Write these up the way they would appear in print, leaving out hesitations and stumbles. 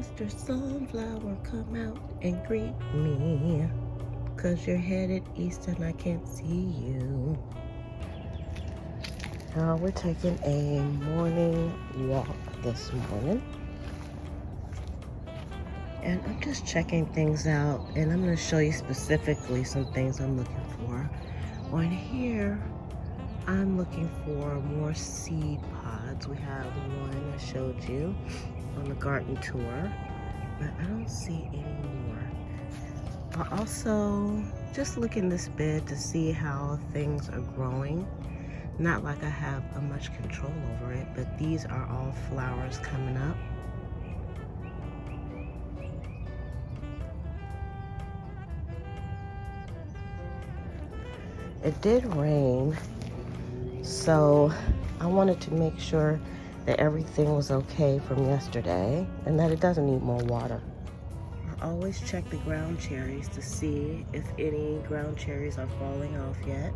Mr. Sunflower, come out and greet me, 'cause you're headed east and I can't see you. We're taking a morning walk this morning. And I'm just checking things out, and I'm going to show you specifically some things I'm looking for. On here, I'm looking for more seed pods. We have one I showed you on the garden tour, but I don't see any more. I also just look in this bed to see how things are growing. Not like I have much control over it, but these are all flowers coming up. It did rain, so I wanted to make sure that everything was okay from yesterday and that it doesn't need more water. I always check the ground cherries to see if any ground cherries are falling off yet.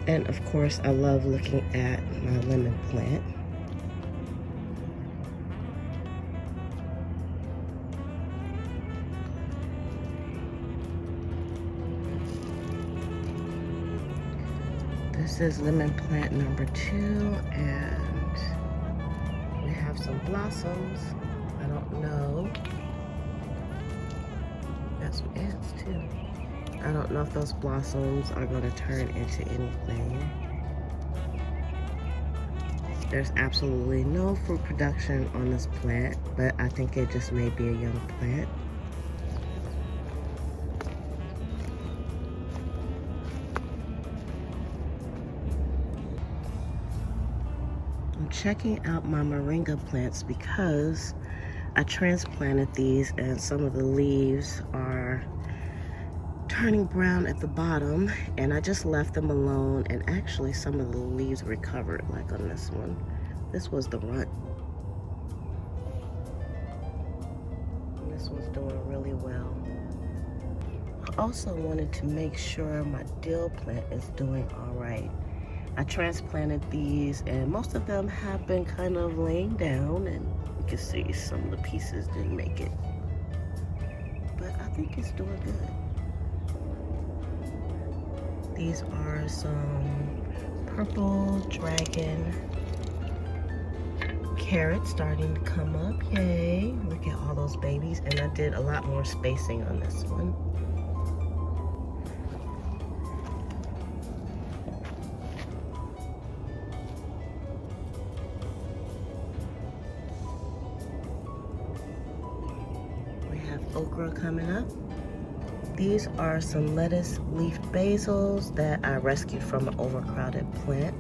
And of course, I love looking at my lemon plant. This is lemon plant number 2, and we have some blossoms. I don't know. Got some ants too. I don't know if those blossoms are going to turn into anything. There's absolutely no fruit production on this plant, but I think it just may be a young plant. I'm checking out my Moringa plants because I transplanted these and some of the leaves are turning brown at the bottom, and I just left them alone, and actually some of the leaves recovered, like on this one. This was the runt. And this one's doing really well. I also wanted to make sure my dill plant is doing all right. I transplanted these and most of them have been kind of laying down, and you can see some of the pieces didn't make it. But I think it's doing good. These are some purple dragon carrots starting to come up. Yay! Look at all those babies. And I did a lot more spacing on this one. We have okra coming up. These are some lettuce leaf basils that I rescued from an overcrowded plant,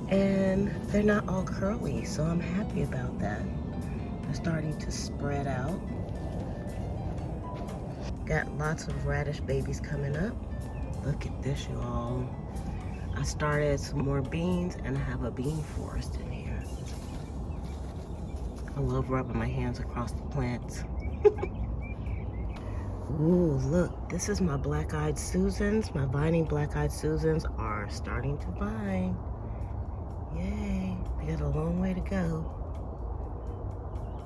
and they're not all curly, so I'm happy about that. They're starting to spread out. Got lots of radish babies coming up. Look at this, you all. I started some more beans, and I have a bean forest in here. I love rubbing my hands across the plants. Ooh, look, this is my black-eyed Susans. My vining black-eyed Susans are starting to vine. Yay, they got a long way to go.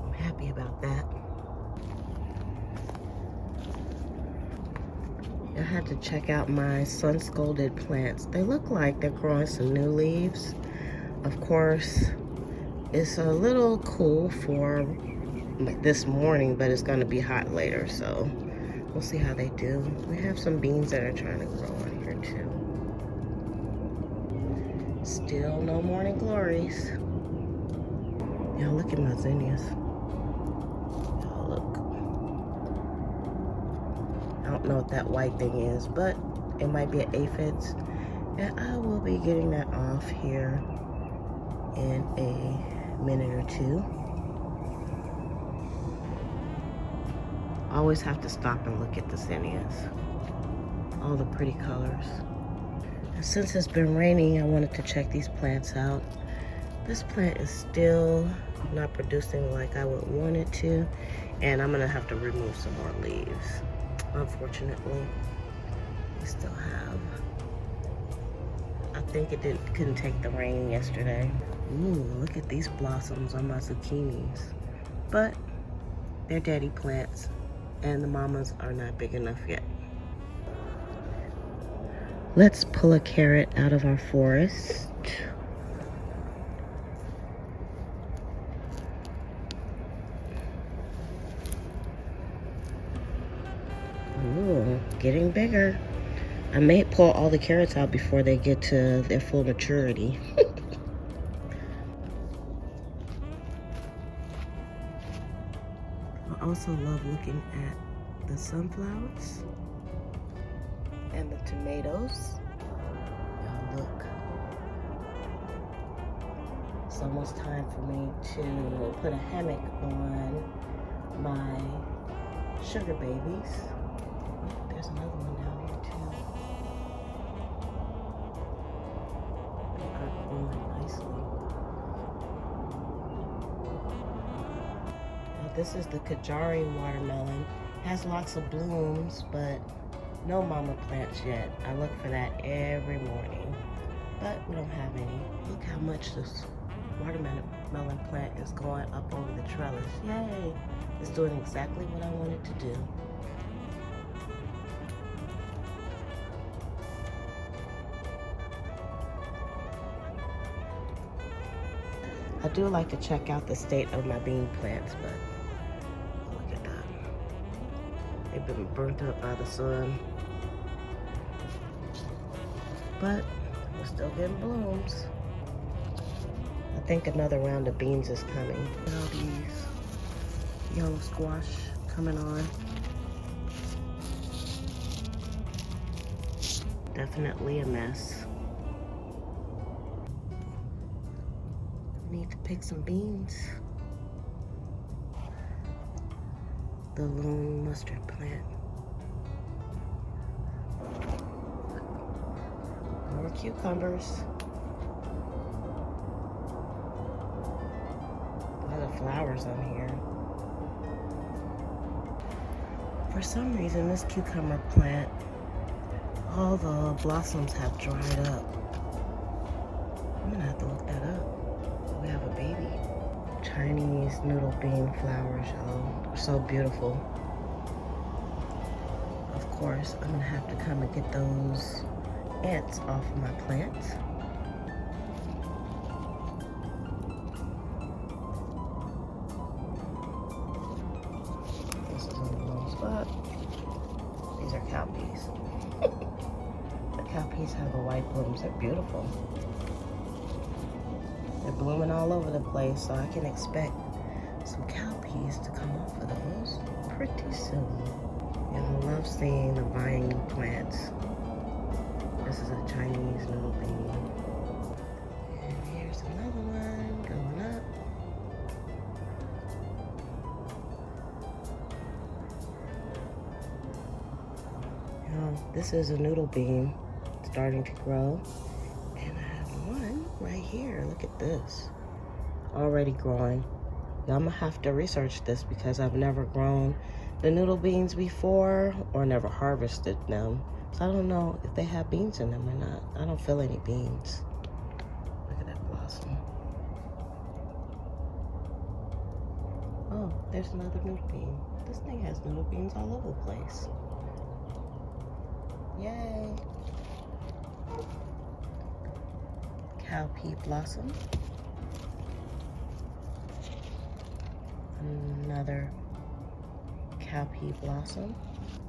I'm happy about that. I had to check out my sun-scalded plants. They look like they're growing some new leaves. Of course, it's a little cool for this morning, but it's gonna be hot later, so we'll see how they do. We have some beans that are trying to grow on here too. Still no morning glories. Y'all look at my zinnias. Y'all look. I don't know what that white thing is, but it might be an aphids. And I will be getting that off here in a minute or two. I always have to stop and look at the zinnias. All the pretty colors. And since it's been raining, I wanted to check these plants out. This plant is still not producing like I would want it to, and I'm gonna have to remove some more leaves, unfortunately. We still have, I think it couldn't take the rain yesterday. Ooh, look at these blossoms on my zucchinis. But they're daddy plants and the mamas are not big enough yet. Let's pull a carrot out of our forest. Ooh, getting bigger. I may pull all the carrots out before they get to their full maturity. I also love looking at the sunflowers and the tomatoes. Y'all look. It's almost time for me to put a hammock on my sugar babies. Oh, there's another one down here too. They are growing nicely. Now this is the Kajari watermelon. It has lots of blooms, but no mama plants yet. I look for that every morning, but we don't have any. Look how much this watermelon plant is going up over the trellis. Yay! It's doing exactly what I wanted to do. I do like to check out the state of my bean plants, but look at that. They've been burnt up by the sun. But we're still getting blooms. I think another round of beans is coming. Look at all these yellow squash coming on. Definitely a mess. Need to pick some beans. The lone mustard plant. More cucumbers. A lot of flowers on here. For some reason, this cucumber plant, all the blossoms have dried up. I'm gonna have to look that up. We have a baby. Chinese noodle bean flowers, y'all. They're so beautiful. Of course, I'm gonna have to come and get those ants off of my plants. This is in the wrong spot. These are cowpeas. The cowpeas have the white blooms. They're beautiful. They're blooming all over the place, so I can expect some cowpeas to come off of those pretty soon. And I love seeing the vine plants. This is a Chinese noodle bean. And here's another one going up. Now, this is a noodle bean starting to grow. And I have one right here. Look at this. Already growing. Now, I'm gonna have to research this because I've never grown the noodle beans before or never harvested them. So I don't know if they have beans in them or not. I don't feel any beans. Look at that blossom. Oh, there's another noodle bean. This thing has noodle beans all over the place. Yay. Cowpea blossom. Another cowpea blossom.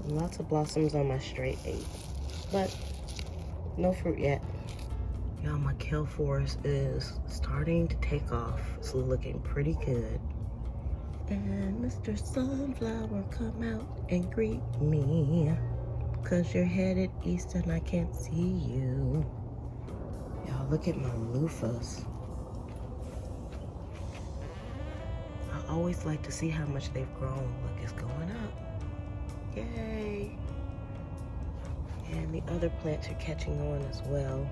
Lots of blossoms on my straight 8, but no fruit yet. Y'all, my kale forest is starting to take off. It's looking pretty good. And Mr. Sunflower, come out and greet me, 'cause you're headed east and I can't see you. Y'all, look at my loofahs. I always like to see how much they've grown. Look, it's going up. Yay! And the other plants are catching on as well.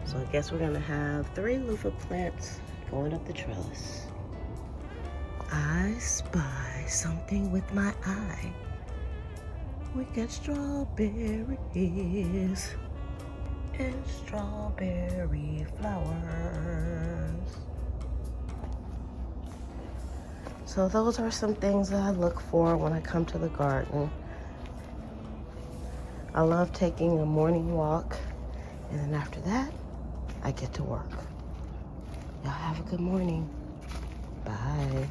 So I guess we're gonna have 3 loofah plants going up the trellis. I spy something with my eye. We got strawberries and strawberry flowers. So those are some things that I look for when I come to the garden. I love taking a morning walk, and then after that, I get to work. Y'all have a good morning. Bye.